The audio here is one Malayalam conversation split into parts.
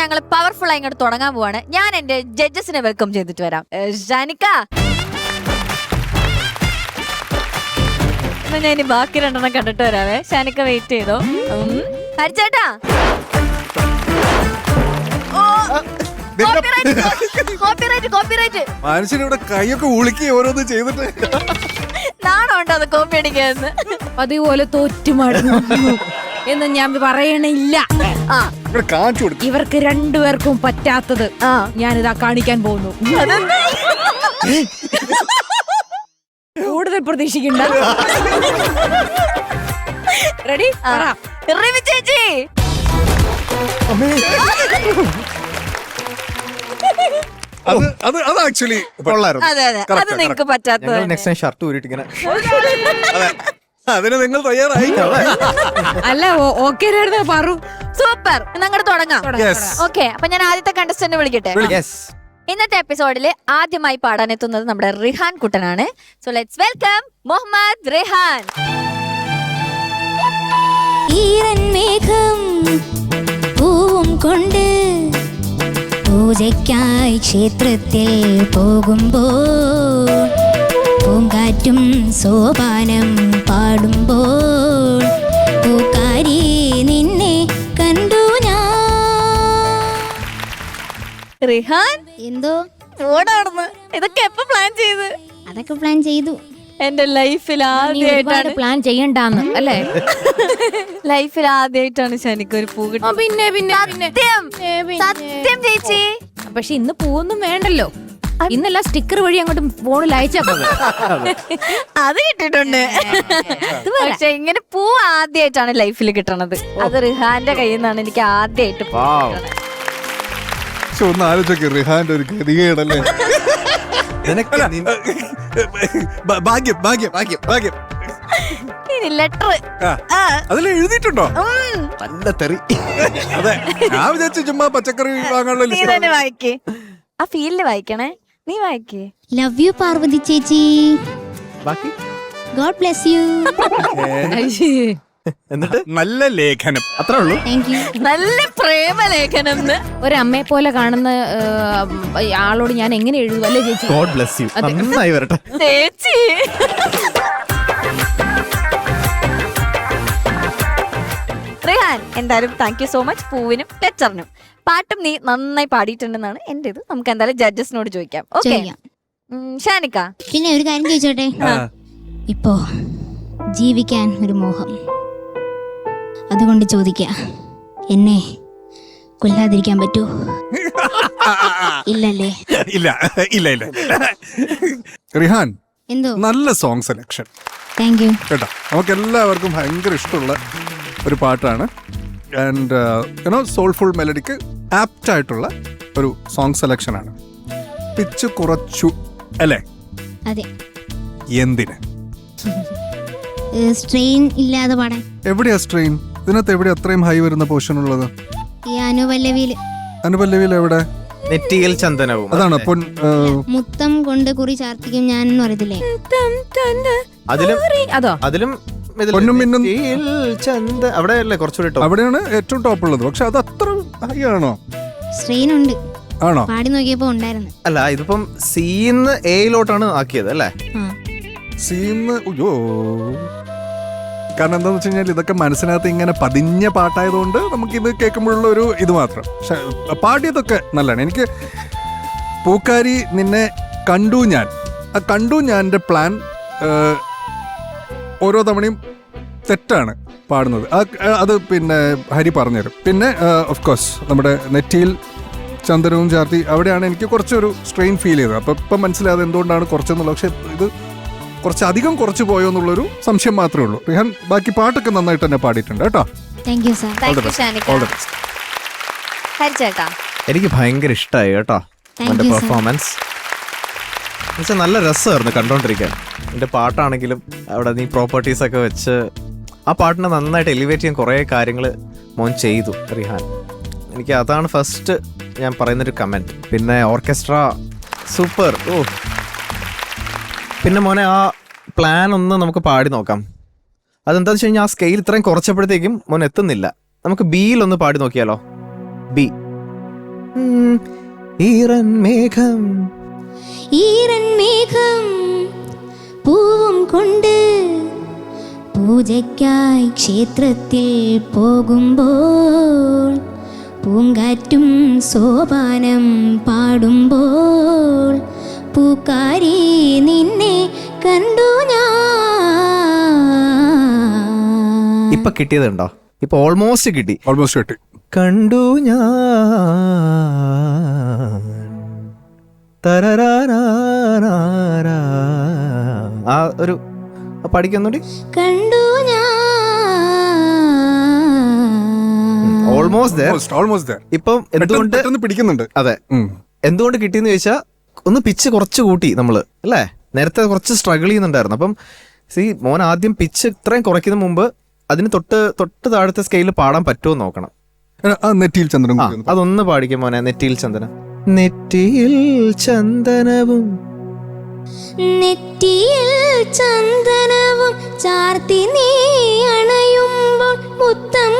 ഞങ്ങൾ പവർഫുൾ ആയി ഇങ്ങോട്ട് തുടങ്ങാൻ പോവാണ്. ഞാൻ എന്റെ ജഡ്ജസിനെ വെൽക്കം ചെയ്തിട്ട് വരാം. ഷാനിക്ക, ഞാൻ ഇനി ബാക്കി രണ്ടെണ്ണം കണ്ടിട്ട് വരാവേ. ഷാനിക്ക വെയിറ്റ് ചെയ്തോ. ഹരിച്ചേട്ടാ, മനുഷ്യനിവിടെ കൈയൊക്കെ ഉളുക്കി ഓരോന്ന് ചെയ്തിട്ട് നാണുണ്ടോ അത് കോപ്പി അടിക്കാന്ന്? അതുപോലെ തോറ്റുമാടുന്നു എന്ന് ഞാൻ പറയണില്ല. കാണിച്ചു കൊടുക്കും. ഇവർക്ക് രണ്ടുപേർക്കും പറ്റാത്തത് ഞാനിതാ കാണിക്കാൻ പോകുന്നു. കൂടുതൽ പ്രതീക്ഷിക്കണ്ട. റെഡി? ചേച്ചി, അത് ആക്ച്വലി കൊള്ളായിരുന്നു. അതെ അതെ, അത് നിങ്ങക്ക് പറ്റാത്ത നെക്സ്റ്റ് ടൈം ഷർട്ട് ഊരിട്ട് ഇങ്ങനെ അതിന് നിങ്ങൾ തയ്യാറായി? അല്ല, ഓക്കെ പറു. സൂപ്പർ. അങ്ങോട്ട് തുടങ്ങാം. ഓക്കെ, അപ്പൊ ഞാൻ ആദ്യത്തെ കണ്ടസ്റ്റന്റ് വിളിക്കട്ടെ. ഇന്നത്തെ എപ്പിസോഡിൽ ആദ്യമായി പാടാൻ എത്തുന്നത് നമ്മുടെ റിഹാൻ കുട്ടനാണ്. So let's welcome Muhammad Rihan. ഈറൻമേഘം പൂവും കൊണ്ട് പൂജയ്ക്കായി ക്ഷേത്രത്തിൽ പോകുമ്പോൾ പൂങ്കാറ്റും സോപാനം പാടുമ്പോൾ പൂക്കാരി നിന്നെ കണ്ടു ഞാൻ. റിഹാൻ, എന്തോ ഓടാർന്ന് ഇതൊക്കെ എപ്പോ പ്ലാൻ ചെയ്ത്? അതൊക്കെ പ്ലാൻ ചെയ്തു. എന്റെ ലൈഫിൽ ആദ്യമായിട്ടാണ് പ്ലാൻ ചെയ്യണ്ടാന്ന് അല്ലേ? ലൈഫിൽ ആദ്യമായിട്ടാണ് ശനിക്ക് ഒരു പൂ കിട്ടുന്നത്. പിന്നെ പിന്നെ സത്യം ചേച്ചി. പക്ഷെ ഇന്ന് പൂവൊന്നും വേണ്ടല്ലോ. ഇന്നല്ല സ്റ്റിക്കർ വഴി അങ്ങോട്ട് ഫോണിൽ അയച്ചാ അത് കിട്ടിയിട്ടുണ്ട്. പക്ഷെ ഇങ്ങനെ പൂ ആദ്യമായിട്ടാണ് ലൈഫിൽ കിട്ടണത്. അത് റിഹാന്റെ കയ്യിൽ നിന്നാണ് എനിക്ക് ആദ്യമായിട്ട്. പക്ഷെ ഒന്ന് ആലോചിച്ചൊക്കെ റിഹാന്റെ ഒരു ഗതികേടല്ലേ. ഭാഗ്യം ഭാഗ്യം ഭാഗ്യം ഭാഗ്യം. ഇനി ലെറ്റർ അതിൽ എഴുതിയിട്ടുണ്ടോ? നല്ല തെറി. അതെ, ഞാൻ വിചാരിച്ചു ചുമ്മാ പച്ചക്കറി വാങ്ങാനുള്ള. നീ തന്നെ വായിക്കേ, ആ ഫീലില് വായിക്കണേ. നീ വായിക്കേ. ലവ് യു പാർവതി ചേച്ചി. ബാക്കി ഗോഡ് ബ്ലെസ് യു. എന്നിട്ട് നല്ല ലേഖനം, അത്രേ ഉള്ളൂ. Thank you. നല്ല പ്രേമലേഖനം. ഒരമ്മയെ പോലെ കാണുന്ന ആളോട് ഞാൻ എങ്ങനെ എഴുതും അല്ലേ ചേച്ചി? God bless you. നന്നായി വരട്ടെ ചേച്ചി. റിഹാൻ, എന്തായാലും താങ്ക് യു സോ മച്ച് പൂവിനും ലെറ്ററിനും. പാട്ടും നീ നന്നായി പാടിയിട്ടുണ്ടെന്നാണ് എന്റെ ഇത്. നമുക്ക് എന്തായാലും ജഡ്ജസിനോട് ചോദിക്കാം. ഓക്കെ ഷാനിക്ക, പിന്നെ ഒരു കാര്യം ചോദിച്ചോട്ടെ. ഇപ്പോ ജീവിക്കാൻ ഒരു മോഹം, അതുകൊണ്ട് ചോദിക്ക, എന്നെ കൊല്ലാതിരിക്കാൻ പറ്റുമോ? ഇല്ലല്ലേ? ഇല്ല ഇല്ല ഇല്ല. റിഹാൻ, എന്തോ നല്ല സോങ് സെലക്ഷൻ. താങ്ക് യു കേട്ടോ, നമുക്ക് എല്ലാവർക്കും ഭയങ്കര ഇഷ്ടമുള്ള ഒരു പാട്ടാണ്. ആൻഡ് യുനോ സോൾഫുൾ മെലഡിക്ക് ആപ്റ്റ് ആയിട്ടുള്ള ഒരു സോങ് സെലക്ഷനാണ്. പിച്ച് കുറച്ചു അല്ലേ? അതെ. എന്തിന്? സ്ട്രെയിൻ ഇല്ലാതെ പാടാൻ. എവിടെയാ സ്ട്രെയിൻ? ഇതിനകത്ത് എവിടെ അത്രയും ഹൈ വരുന്ന പോർഷൻ ഉള്ളത്? ഈ അനുപല്ലവിയില്. അനുപല്ലവിയിൽ എവിടെ? നെറ്റിയിൽ ചന്ദനവും. അതാണ് മുത്തം കൊണ്ട് കുറി ചാർത്തിക്കും ഞാൻ എന്ന് പറയത്തില്ലേ? അതിലും പൊന്നും മിന്നും അവിടെയല്ലേ കുറച്ചുകൂടി. അവിടെയാണ് ഏറ്റവും ടോപ്പ് ഉള്ളത്. പക്ഷെ അത് അത്ര ഹൈ ആണോ? സ്ട്രെയിൻ ഉണ്ട്. ആണോ? പാടി നോക്കിയപ്പോ ഉണ്ടായിരുന്നു. അല്ല, ഇതിപ്പം സീന്ന് എയിലോട്ടാണ് ആക്കിയത് അല്ലേ? സീന്ന്. അയ്യോ, കാരണം എന്താന്ന് വെച്ച് കഴിഞ്ഞാൽ ഇതൊക്കെ മനസ്സിനകത്ത് ഇങ്ങനെ പതിഞ്ഞ പാട്ടായതുകൊണ്ട് നമുക്കിത് കേൾക്കുമ്പോഴുള്ള ഒരു ഇത് മാത്രം. പക്ഷെ പാടിയതൊക്കെ നല്ലതാണ്. എനിക്ക് പൂക്കാരി നിന്നെ കണ്ടു ഞാൻ, ആ കണ്ടു ഞാൻ്റെ പ്ലാൻ ഓരോ തവണയും തെറ്റാണ് പാടുന്നത്. അത് പിന്നെ ഹരി പറഞ്ഞുതരും. പിന്നെ ഓഫ് കോഴ്സ് നമ്മുടെ നെറ്റിയിൽ ചന്ദനവും ചാർത്തി, അവിടെയാണ് എനിക്ക് കുറച്ചൊരു സ്ട്രെയിൻ ഫീൽ ചെയ്തത്. അപ്പം ഇപ്പം മനസ്സിലായത് എന്തുകൊണ്ടാണ് കുറച്ചെന്നുള്ളത്. പക്ഷെ ഇത് കുറച്ചധികം കുറച്ച് പോയോ എന്നുള്ളൊരു സംശയം മാത്രമേ ഉള്ളൂ. റിഹാൻ ബാക്കി പാട്ടൊക്കെ നന്നായിട്ട് തന്നെ പാടിയിട്ടുണ്ട് കേട്ടോ. Thank you sir. ഹരിച്ചേട്ടാ, എനിക്ക് ഭയങ്കര ഇഷ്ടമായി കേട്ടോ എന്റെ പെർഫോമൻസ്. എന്നുവെച്ചാൽ നല്ല രസമായിരുന്നു കണ്ടോണ്ടിരിക്കാൻ. എന്റെ പാട്ടാണെങ്കിലും അവിടെ നീ പ്രോപ്പർട്ടീസ് ഒക്കെ വെച്ച് ആ പാട്ടിനെ നന്നായിട്ട് എലിവേറ്റ് ചെയ്യാൻ കുറേ കാര്യങ്ങൾ മോൻ ചെയ്തു റിഹാൻ. എനിക്ക് അതാണ് ഫസ്റ്റ് ഞാൻ പറയുന്നൊരു കമൻറ്റ്. പിന്നെ ഓർക്കസ്ട്ര സൂപ്പർ. ഓ, പിന്നെ മോനെ ആ പ്ലാൻ ഒന്ന് നമുക്ക് പാടി നോക്കാം. അതെന്താണെന്ന് വെച്ച് കഴിഞ്ഞാൽ ആ സ്കെയിൽ ഇത്രയും കുറച്ചപ്പോഴത്തേക്കും മോൻ എത്തുന്നില്ല. നമുക്ക് ബിയിലൊന്ന് പാടി നോക്കിയാലോ? ബി ഈറൻ മേഘം ഈരൻ മേഘം പൂവും കൊണ്ട് പൂജയ്ക്കായി ക്ഷേത്രത്തിൽ പോകുമ്പോൾ പൂങ്കാറ്റും സോപാനം പാടുമ്പോൾ പൂക്കാരി നിന്നെ കണ്ടു ഞാൻ. ഇപ്പൊ കിട്ടിയതുണ്ടോ? ഇപ്പൊ ഓൾമോസ്റ്റ് കിട്ടി. ഓൾമോസ്റ്റ് കിട്ടി. കണ്ടു ഞാൻ തരരാരാരാരാ. ആ ഒരു പഠിക്കുന്നുണ്ട്. കണ്ടു ഞാൻ. Almost almost there. ഇപ്പം എന്തുകൊണ്ട് പെട്ടെന്ന് പിടിക്കുന്നുണ്ട്. അതെ, ഉം. എന്തുകൊണ്ട് കിട്ടിയെന്ന് ചോദിച്ചാൽ ഒന്ന് പിച്ച് കുറച്ച് കൂട്ടി നമ്മള് അല്ലേ. നേരത്തെ കുറച്ച് സ്ട്രഗിൾ ചെയ്യുന്നുണ്ടായിരുന്നു. അപ്പം മോൻ ആദ്യം പിച്ച് ഇത്രയും കുറയ്ക്കുന്ന മുമ്പ് അതിന് തൊട്ട് താഴത്തെ സ്കെയിലിൽ പാടാൻ പറ്റുമോ നോക്കണം. ആ നെറ്റിയിൽ ചന്ദ്രൻ ആ, അതൊന്ന് പാടിക്കും മോനെ. നെറ്റിയിൽ ചന്ദനം. നെറ്റിയിൽ ചന്ദനവും നെറ്റിയിൽ ചന്ദനവും ചാർത്തി നീ അണയുമ്പോൾ മുത്തം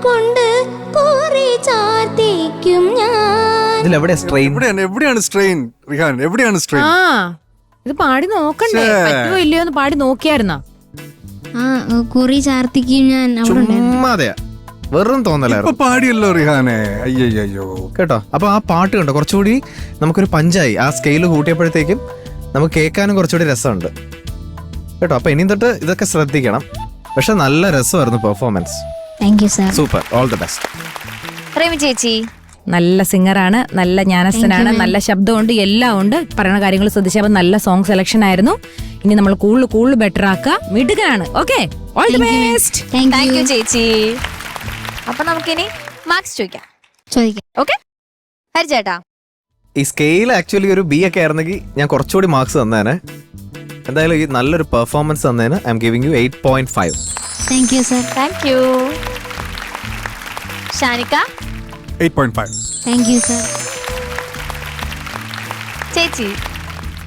കൊണ്ട് കോറി ചാർത്തിക്കും ഞാൻ. ഇതിലെവിടെ സ്ട്രെയിൻ? എവിടെയാണ് സ്ട്രെയിൻ റിഹാൻ? എവിടെയാണ് സ്ട്രെയിൻ? ആ ഇത് പാടി നോക്കണ്ടേ? പറ്റുമോ ഇല്ലയോ എന്ന് പാടി നോക്കിയായിരുന്നാ? ആ കുറി ചാർത്തിക്കും ഞാൻ അവിടെ ഉണ്ടായിരുന്നു. ചുമ്മാതെയാ, വെറും തോന്നലായിരുന്നു. ഇപ്പൊ പാടിയല്ലോ റിഹാനെ. അയ്യോ കേട്ടോ. അപ്പൊ ആ പാട്ട് കണ്ടോ, കുറച്ചുകൂടി നമുക്കൊരു പഞ്ചായി. ആ സ്കെയില് കൂട്ടിയപ്പോഴത്തേക്കും നമുക്ക് കേൾക്കാനും കുറച്ചുകൂടി രസമുണ്ട് കേട്ടോ. അപ്പൊ ഇനി തൊട്ട് ഇതൊക്കെ ശ്രദ്ധിക്കണം. പക്ഷെ നല്ല രസമായിരുന്നു performance. Thank you sir. Super, all the best. Remi ചേച്ചി നല്ല സിംഗറാണ്, നല്ല ജ്ഞാനസ്ഥനാണ്, നല്ല ശബ്ദമുണ്ട്, എല്ലാം ഉണ്ട്. പറയുന്ന കാര്യങ്ങൾ ശ്രദ്ധിച്ചപ്പോൾ നല്ല സോങ് സെലക്ഷൻ ആയിരുന്നു. ഇനി നമ്മൾ കൂടുതൽ ബെറ്റർ ആക്കുക. മിടുകനാണ്. Okay, all the best. Thank you ചേച്ചി. അപ്പൊ നമുക്കിനി മാർക്സ് ചോദിക്കാം. ഓക്കെ ഹരിചേട്ടാ, ഈ സ്കെയിൽ ആക്ച്വലി ഒരു ബി ഒക്കെ ആയിരുന്നെങ്കിൽ ഞാൻ കുറച്ചുകൂടി മാർക്സ് തന്നേനെ. എന്തായാലും ഈ നല്ലൊരു പെർഫോമൻസ് തന്നേന് I am giving you 8.5. Thank you sir. Thank you. Shanika 8.5. Thank you sir. ചേച്ചി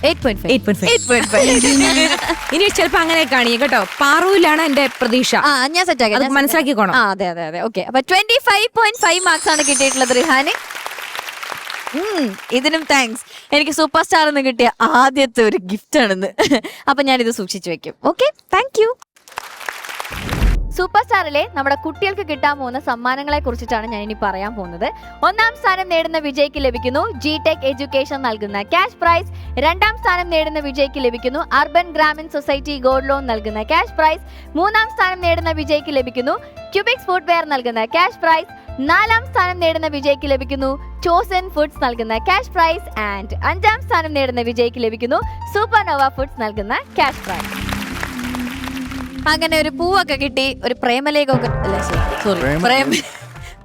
8.5. 8.5. ഇനി ചിലപ്പോ അങ്ങനെ കാണിയ കേട്ടോ. പാറൂലാണ് എന്റെ പ്രതീക്ഷ. ആ ഞാൻ സെറ്റ് ആക്കി, അത് മനസ്സിലാക്കിക്കോണം. ആ അതെ അതെ അതെ. ഓക്കെ, അപ്പൊ 25.5 മാർക്സ് ആണ് കിട്ടിയിട്ടുള്ളത് റിഹാന്. ഇതിനും താങ്ക്സ്. എനിക്ക് സൂപ്പർ സ്റ്റാർ എന്ന് കിട്ടിയ ആദ്യത്തെ ഒരു ഗിഫ്റ്റ് ആണെന്ന്. അപ്പൊ ഞാനിത് സൂക്ഷിച്ചു വെക്കും. Okay, thank U. സൂപ്പർ സ്റ്റാറിലെ നമ്മുടെ കുട്ടികൾക്ക് കിട്ടാൻ പോകുന്ന സമ്മാനങ്ങളെ കുറിച്ചിട്ടാണ് ഞാൻ ഇനി പറയാൻ പോകുന്നത്. 1ാം സ്ഥാനം നേടുന്ന വിജയ്ക്ക് ലഭിക്കുന്നു ജിടെക് എഡ്യൂക്കേഷൻ നൽകുന്ന ക്യാഷ് പ്രൈസ്. 2ാം സ്ഥാനം നേടുന്ന വിജയ്ക്ക് ലഭിക്കുന്നു Urban Grameen Society Gold Loan നൽകുന്ന ക്യാഷ് പ്രൈസ്. 3ാം സ്ഥാനം നേടുന്ന വിജയ്ക്ക് ലഭിക്കുന്നു ക്യൂബിക്സ് ഫുട്വെയർ നൽകുന്ന ക്യാഷ് പ്രൈസ്. 4ാം സ്ഥാനം നേടുന്ന വിജയ്ക്ക് ലഭിക്കുന്നു ചോസൻ ഫുഡ്സ് നൽകുന്ന ക്യാഷ് പ്രൈസ്. ആൻഡ് 5ാം സ്ഥാനം നേടുന്ന വിജയ്ക്ക് ലഭിക്കുന്നു സൂപ്പർനോവ ഫുഡ്സ് നൽകുന്ന ക്യാഷ് പ്രൈസ്. അങ്ങനെ ഒരു പൂവൊക്കെ കിട്ടി, ഒരു പ്രേമലേഖമൊക്കെ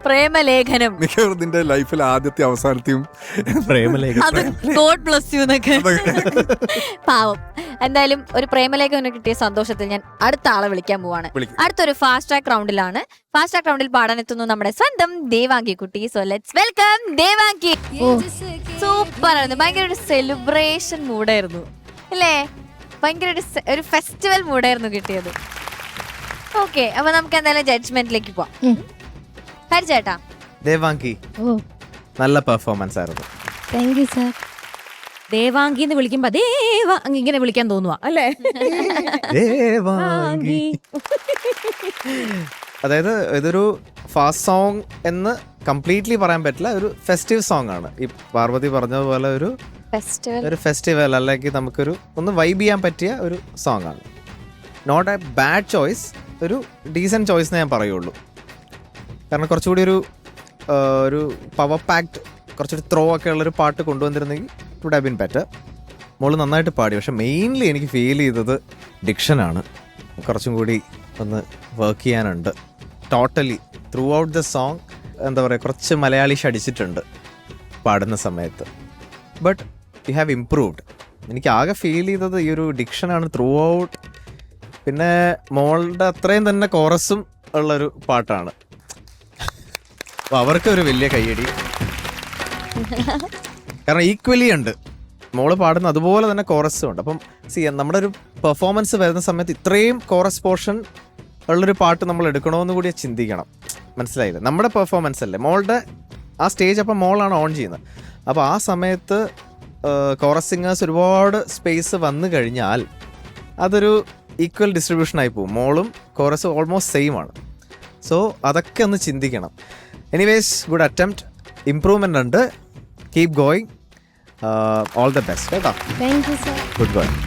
പ്രേമലേഖനം. മിക്കവാറും നിന്റെ ലൈഫിൽ ആദ്യത്തെ അവസാനത്തെയും അത് ഗോഡ് ബ്ലസ് യു എന്നൊക്കെ. പാവം. എന്തായാലും ഒരു പ്രേമലേഖനം കിട്ടിയ സന്തോഷത്തിൽ ഞാൻ അടുത്ത ആളെ വിളിക്കാൻ പോവാണ്. അടുത്തൊരു ഫാസ്റ്റ് ട്രാക്ക് റൗണ്ടിലാണ്. ഫാസ്റ്റ് ട്രാക്ക് റൗണ്ടിൽ പാടാനെത്തുന്നു നമ്മുടെ സ്വന്തം ദേവാംഗി കുട്ടി. So let's welcome Devangi. Super ആയിരുന്നു. ഭയങ്കര ഒരു സെലിബ്രേഷൻ മൂഡായിരുന്നു അല്ലേ? ഭയങ്കര ഒരു ഫെസ്റ്റിവൽ മൂഡായിരുന്നു കിട്ടിയത്. ഓക്കെ, അപ്പൊ നമുക്ക് എന്തായാലും ജഡ്ജ്മെന്റിലേക്ക് പോവാം. ഹരിചേട്ടാ. ദേവാങ്കി നല്ല പെർഫോമൻസ് ആയിരുന്നു. Thank you sir. ദേവാങ്കി എന്ന് വിളിക്കുമ്പോ ദേവ ഇങ്ങനെ വിളിക്കാൻ തോന്നുവാ അല്ലേ? ദേവാങ്കി. അതായത് ഇതൊരു ഫാസ്റ്റ് സോങ് എന്ന് കംപ്ലീറ്റ്ലി പറയാൻ പറ്റില്ല. ഒരു ഫെസ്റ്റീവ് സോങ് ആണ്. ഈ പാർവതി പറഞ്ഞതുപോലെ ഒരു ഫെസ്റ്റിവൽ അല്ലെങ്കിൽ നമുക്കൊരു ഒന്ന് വൈബ് ചെയ്യാൻ പറ്റിയ ഒരു സോങ് ആണ്. നോട്ട് എ ബാഡ് ചോയ്സ്, ഒരു ഡീസൻറ്റ് ചോയ്സ് എന്ന് ഞാൻ പറയുള്ളൂ. കാരണം കുറച്ചുകൂടി ഒരു പവർ പാക്ഡ്, കുറച്ചൊരു ത്രോ ഒക്കെ ഉള്ളൊരു പാട്ട് കൊണ്ടുവന്നിരുന്നെങ്കിൽ it would have been better. മോള് നന്നായിട്ട് പാടി. പക്ഷെ മെയിൻലി എനിക്ക് ഫീൽ ചെയ്തത് ഡിക്ഷനാണ്. കുറച്ചും കൂടി ഒന്ന് വർക്ക് ചെയ്യാനുണ്ട്. Totally through out the song എന്താ പറയുക, കുറച്ച് മലയാളീഷ് അടിച്ചിട്ടുണ്ട് പാടുന്ന സമയത്ത്. But you have improved. എനിക്ക് ആകെ ഫീൽ ചെയ്തത് ഈ ഒരു ഡിക്ഷനാണ് ത്രൂ ഔട്ട്. പിന്നെ മോളുടെ അത്രയും തന്നെ കോറസും ഉള്ളൊരു പാട്ടാണ്. അപ്പോൾ അവർക്ക് ഒരു വലിയ കയ്യടി. കാരണം ഈക്വലി ഉണ്ട്, മോള് പാടുന്ന അതുപോലെ തന്നെ കോറസും ഉണ്ട്. അപ്പം നമ്മുടെ ഒരു പെർഫോമൻസ് വരുന്ന സമയത്ത് ഇത്രയും കോറസ് പോർഷൻ ഉള്ളൊരു പാട്ട് നമ്മൾ എടുക്കണമെന്ന് കൂടി ചിന്തിക്കണം. മനസ്സിലായില്ലേ? നമ്മുടെ പെർഫോമൻസ് അല്ലേ, മോളുടെ ആ സ്റ്റേജ് അപ്പം മോളാണ് ഓൺ ചെയ്യുന്നത്. അപ്പോൾ ആ സമയത്ത് കോറസ് സിംഗേഴ്സ് ഒരുപാട് സ്പേസ് വന്നു കഴിഞ്ഞാൽ അതൊരു ഈക്വൽ ഡിസ്ട്രിബ്യൂഷനായി പോകും. മോളും കോറസ് ഓൾമോസ്റ്റ് സെയിം ആണ്. സോ അതൊക്കെ ഒന്ന് ചിന്തിക്കണം. എനിവേസ് ഗുഡ് അറ്റംപ്റ്റ്, ഇംപ്രൂവ്മെൻ്റ് ഉണ്ട്, keep going, all the best കേട്ടോ. Thank you sir. Good going.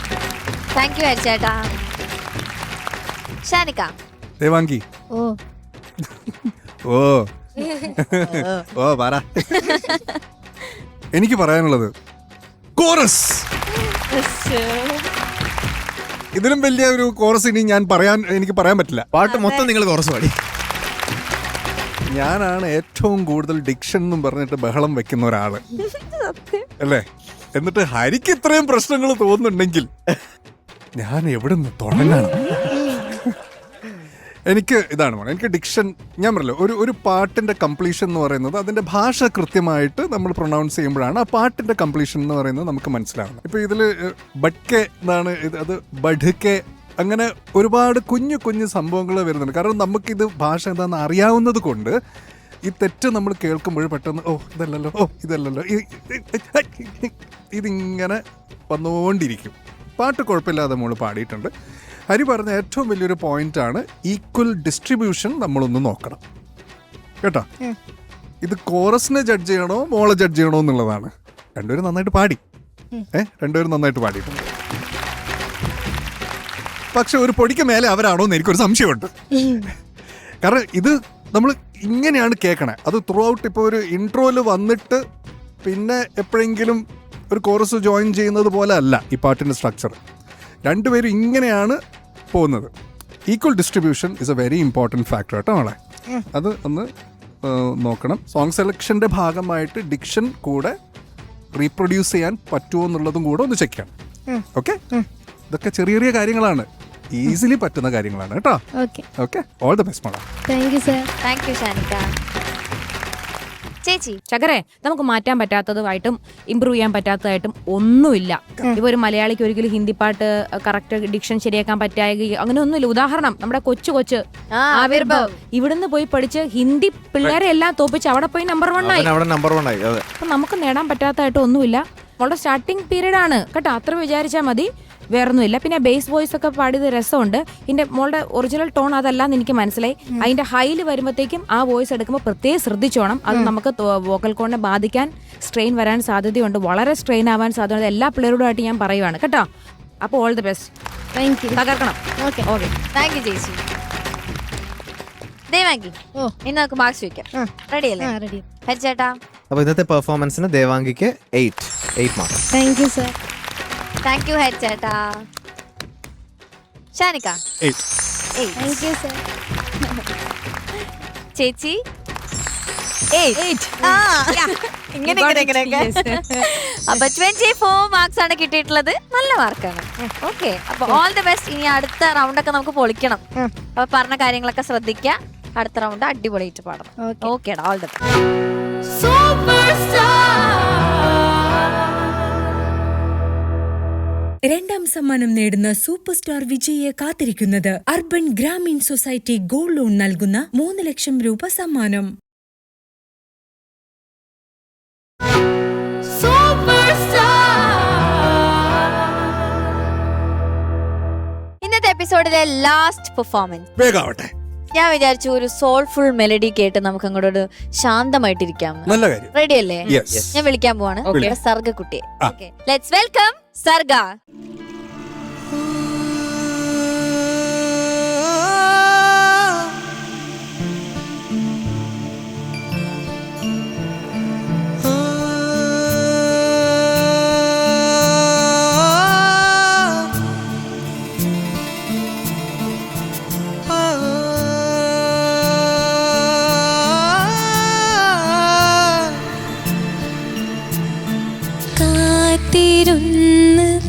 Thank you ഹരിച്ചേട്ടാ. ഷാനിക്ക. ദേവാങ്കി. ഓ ഓ ഓ പറ. എനിക്ക് പറയാനുള്ളത് കോറസ്. ഇതിലും വലിയ ഒരു കോറസ് ഇനി എനിക്ക് പറയാൻ പറ്റില്ല. പാട്ട് മൊത്തം നിങ്ങൾ കോറസ് പാടി. ഞാനാണ് ഏറ്റവും കൂടുതൽ ഡിക്ഷൻ എന്നും പറഞ്ഞിട്ട് ബഹളം വെക്കുന്ന ഒരാള് അല്ലേ. എന്നിട്ട് ഹരിക്ക് ഇത്രയും പ്രശ്നങ്ങൾ തോന്നുന്നുണ്ടെങ്കിൽ ഞാൻ എവിടെ നിന്ന് തുടങ്ങണം? എനിക്ക് ഇതാണ് വേണം. എനിക്ക് ഡിക്ഷൻ, ഞാൻ പറയല്ലോ, ഒരു പാട്ടിന്റെ കംപ്ലീഷൻ എന്ന് പറയുന്നത് അതിന്റെ ഭാഷ കൃത്യമായിട്ട് നമ്മൾ പ്രൊനൗൺസ് ചെയ്യുമ്പോഴാണ് ആ പാട്ടിന്റെ കംപ്ലീഷൻ എന്ന് പറയുന്നത് നമുക്ക് മനസ്സിലാവുന്നത്. ഇപ്പൊ ഇതില് ബഡ്കെ എന്നാണ്, അത് ബഡ്കെ, അങ്ങനെ ഒരുപാട് കുഞ്ഞു കുഞ്ഞു സംഭവങ്ങൾ വരുന്നുണ്ട്. കാരണം നമുക്കിത് ഭാഷ എന്താണെന്ന് അറിയാവുന്നത് കൊണ്ട് ഈ തെറ്റ് നമ്മൾ കേൾക്കുമ്പോൾ പെട്ടെന്ന് ഓ ഇതല്ലല്ലോ, ഓ ഇതല്ലല്ലോ, ഇതിങ്ങനെ വന്നുകൊണ്ടിരിക്കും. പാട്ട് കുഴപ്പമില്ലാതെ നമ്മൾ പാടിയിട്ടുണ്ട്. ഹരി പറഞ്ഞ ഏറ്റവും വലിയൊരു പോയിന്റാണ് ഈക്വൽ ഡിസ്ട്രിബ്യൂഷൻ. നമ്മളൊന്ന് നോക്കണം കേട്ടോ. ഇത് കോറസിനെ ജഡ്ജ് ചെയ്യണോ മോളെ ജഡ്ജ് ചെയ്യണോ എന്നുള്ളതാണ്. രണ്ടുപേരും നന്നായിട്ട് പാടി, രണ്ടുപേരും നന്നായിട്ട് പാടിയിട്ടുണ്ട്. പക്ഷെ ഒരു പൊടിക്ക് മേലെ അവരാണോ എന്ന് എനിക്കൊരു സംശയമുണ്ട്. കാരണം ഇത് നമ്മൾ ഇങ്ങനെയാണ് കേൾക്കണേ. അത് ത്രൂ ഔട്ട്. ഇപ്പോൾ ഒരു ഇൻട്രോയിൽ വന്നിട്ട് പിന്നെ എപ്പോഴെങ്കിലും ഒരു കോറസ് ജോയിൻ ചെയ്യുന്നത് പോലെ അല്ല ഈ പാട്ടിൻ്റെ സ്ട്രക്ചർ. രണ്ടുപേരും ഇങ്ങനെയാണ് പോകുന്നത്. Equal distribution is A very important factor കേട്ടോ മോളെ. അത് ഒന്ന് നോക്കണം. സോങ് സെലക്ഷൻ്റെ ഭാഗമായിട്ട് ഡിക്ഷൻ കൂടെ റീപ്രൊഡ്യൂസ് ചെയ്യാൻ പറ്റുമോ എന്നുള്ളതും കൂടെ ഒന്ന് ചെക്ക് ചെയ്യണം. ഓക്കെ, ഇതൊക്കെ ചെറിയ ചെറിയ കാര്യങ്ങളാണ്, ഈസിലി പറ്റുന്ന കാര്യങ്ങളാണ് കേട്ടോ. ഓക്കെ, ഓൾ ദ ബെസ്റ്റ് മോളെ. Thank you sir. Thank you Shanika. ചേച്ചി. ചകരെ, നമുക്ക് മാറ്റാൻ പറ്റാത്തതുമായിട്ടും ഇമ്പ്രൂവ് ചെയ്യാൻ പറ്റാത്തതായിട്ടും ഒന്നുമില്ല. ഇപ്പൊ ഒരു മലയാളിക്ക് ഒരിക്കലും ഹിന്ദി പാട്ട് കറക്റ്റ് ഡിക്ഷൻ ശരിയാക്കാൻ പറ്റായ അങ്ങനെ ഒന്നുമില്ല. ഉദാഹരണം നമ്മുടെ കൊച്ചു ആവിർഭവ് ഇവിടുന്ന് പോയി പഠിച്ച് ഹിന്ദി പിള്ളേരെ എല്ലാം തോപ്പിച്ച് അവിടെ പോയി നമ്പർ 1 ആയി. അപ്പൊ നമുക്ക് നേടാൻ പറ്റാത്തതായിട്ട് ഒന്നുമില്ല. മോളുടെ സ്റ്റാർട്ടിങ് പീരീഡ് ആണ് കേട്ടോ, അത്ര വിചാരിച്ചാൽ മതി, വേറൊന്നുമില്ല. പിന്നെ ബേസ് വോയിസ് ഒക്കെ പാടിയത് രസമുണ്ട്. ഇതിന്റെ മോളുടെ ഒറിജിനൽ ടോൺ അതല്ലാന്ന് എനിക്ക് മനസ്സിലായി. അതിന്റെ ഹൈയിൽ വരുമ്പോഴത്തേക്കും ആ വോയിസ് എടുക്കുമ്പോൾ പ്രത്യേകം ശ്രദ്ധിച്ചോണം. അത് നമുക്ക് വോക്കൽ കോണിനെ ബാധിക്കാൻ, സ്ട്രെയിൻ വരാൻ സാധ്യതയുണ്ട്, വളരെ സ്ട്രെയിൻ ആവാൻ സാധ്യത. എല്ലാ പിള്ളേരോടുമായിട്ട് ഞാൻ പറയുവാണ് കേട്ടോ. അപ്പോൾ all the best. Thank you. തകർക്കണം. ഓക്കെ ഓക്കെ, താങ്ക് യു ചേച്ചി. ദേവാങ്കി. ഇനി നമുക്ക് മാർക്സ് വെക്കാം. റെഡി അല്ലേ? റെഡി. ഹരിച്ചേട്ടാ. അപ്പോൾ ഇന്നത്തെ പെർഫോമൻസിന് ദേവാങ്കിക്ക് 8 mark. Thank you sir. Thank you ഹരിച്ചേട്ടാ. ഷാനിക്ക. 8. Thank you sir. ചേച്ചി. 8. ഇങ്ങനെയൊക്കെ. അപ്പൊ 24 മാർക്സ് ആണ് കിട്ടിയിട്ടുള്ളത്. നല്ല മാർക്കാണ്. ഓക്കെ, അപ്പൊ ഓൾ ദി ബെസ്റ്റ്. ഇനി അടുത്ത റൗണ്ട് ഒക്കെ നമുക്ക് പൊളിക്കണം. അപ്പൊ പറഞ്ഞ കാര്യങ്ങളൊക്കെ ശ്രദ്ധിക്കുക. അടുത്ത റൗണ്ട് അടിപൊളിയായിട്ട് പാടണം. ഓക്കേടാ, ഓൾ ദി രണ്ടാം സമ്മാനം നേടുന്ന സൂപ്പർ സ്റ്റാർ വിജയിയെ കാത്തിരിക്കുന്നത് Urban Grameen Society Gold Loan നൽകുന്ന 3 ലക്ഷം രൂപ സമ്മാനം. ഇന്നത്തെ എപ്പിസോഡിലെ ലാസ്റ്റ് പെർഫോമൻസ്. വേഗാവട്ടെ. ഞാൻ വിചാരിച്ചു ഒരു സോൾഫുൾ മെലഡി കേട്ട് നമുക്ക് അങ്ങോട്ട് ശാന്തമായിട്ടിരിക്കാം. നല്ല കാര്യം. റെഡി അല്ലേ? Yes. ഞാൻ വിളിക്കാൻ പോവാണ് സർഗ കുട്ടിയെ. Let's welcome Sarga.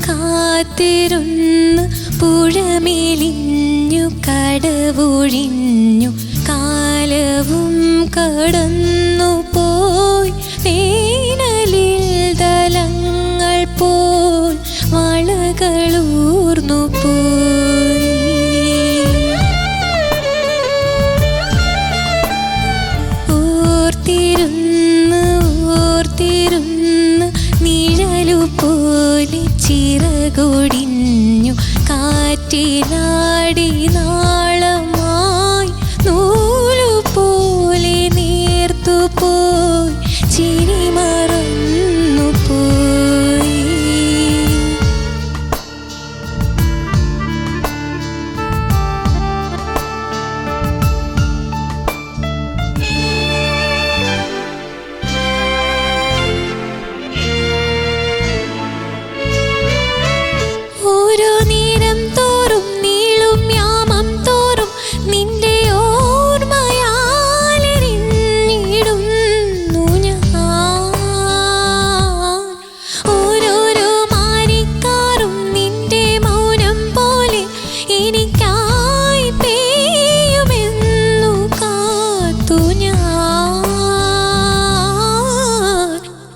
കാത്തിരുന്ന് പുഴമേലിഞ്ഞു കടവൊഴിഞ്ഞു കാലവും കടന്നു പോയി വേനലിൽ ദലങ്ങൾ പോൽ വളകളൂർന്നു പോയി ഓർത്തിരുന്ന് ചിറകൊടിഞ്ഞു കാറ്റിലാടി നാളമായി നൂലുപോലെ നേർത്തുപോയി ചിരി മറന്നു പോയി. ഓരോ നേരം തോറും നീളും യാമം തോറും നിന്റെ ഓർമ്മയാലെരിഞ്ഞിടുന്നു ഞാൻ. ഓരോരോ മാരിക്കാറും നിന്റെ മൗനം പോലെ എനിക്കായി പെയ്യുമെന്നു കാത്തു ഞാൻ.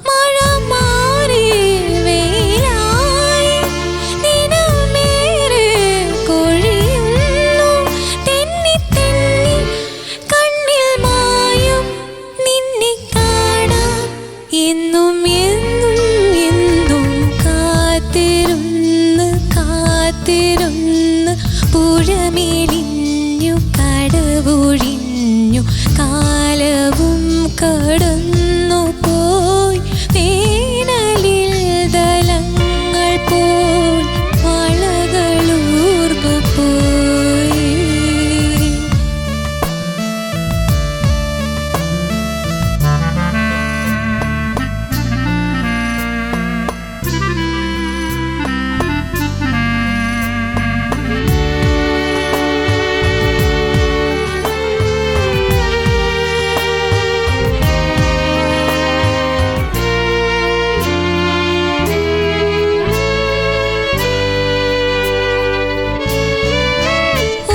മഴ മാറി വെയിലായി ദിനമേറെ കൊഴിയുന്നു. തെന്നി തെന്നി കണ്ണിൽ മായും നിന്നെ കാണാൻ എന്നും എന്നും എന്നും കാത്തിരുന്ന് കാത്തിരുന്ന് പുഴമേലിഞ്ഞു കടവൊഴിഞ്ഞു കാലവും കടന്നു പോയി. വേനലിൽ ദലങ്ങൾ പോൽ വളകളൂർന്നു പോയി.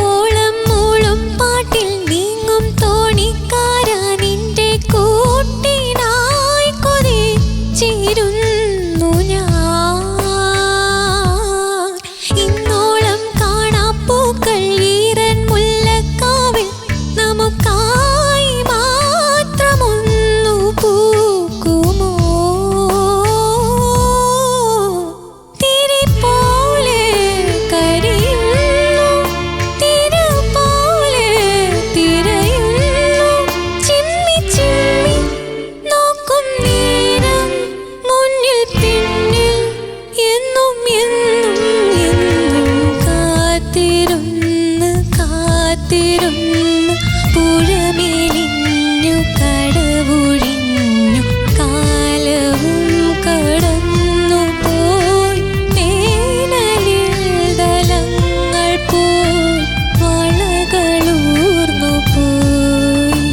ഓളം മൂളും പാട്ടിൽ നീങ്ങും തോണിക്കാരാ നിന്റെ കൂട്ടിനായി കൊതിച്ചിരുന്നു ഞാൻ. ഇന്നോളം കാണാപ്പൂക്കൾ ഈറൻ മുല്ലക്കാവിൽ നമുക്കായി മാത്രമൊന്നു പൂക്കുമോ? തിരി പോലെ കരിയുന്നു തിര പോലെ തിരയുന്നു. ചിമ്മി ചിമ്മി നോക്കും നേരം മുന്നിൽ പിന്നിൽ എന്നും എന്നും എന്നും കാത്തിരുന്ന് കാത്തിരുന്ന് പുഴമേലിഞ്ഞു കടവൊഴിഞ്ഞു കാലവും കടന്നു പോയി. വേനലിൽ ദലങ്ങൾ പോൽ വളകളൂർന്നു പോയി.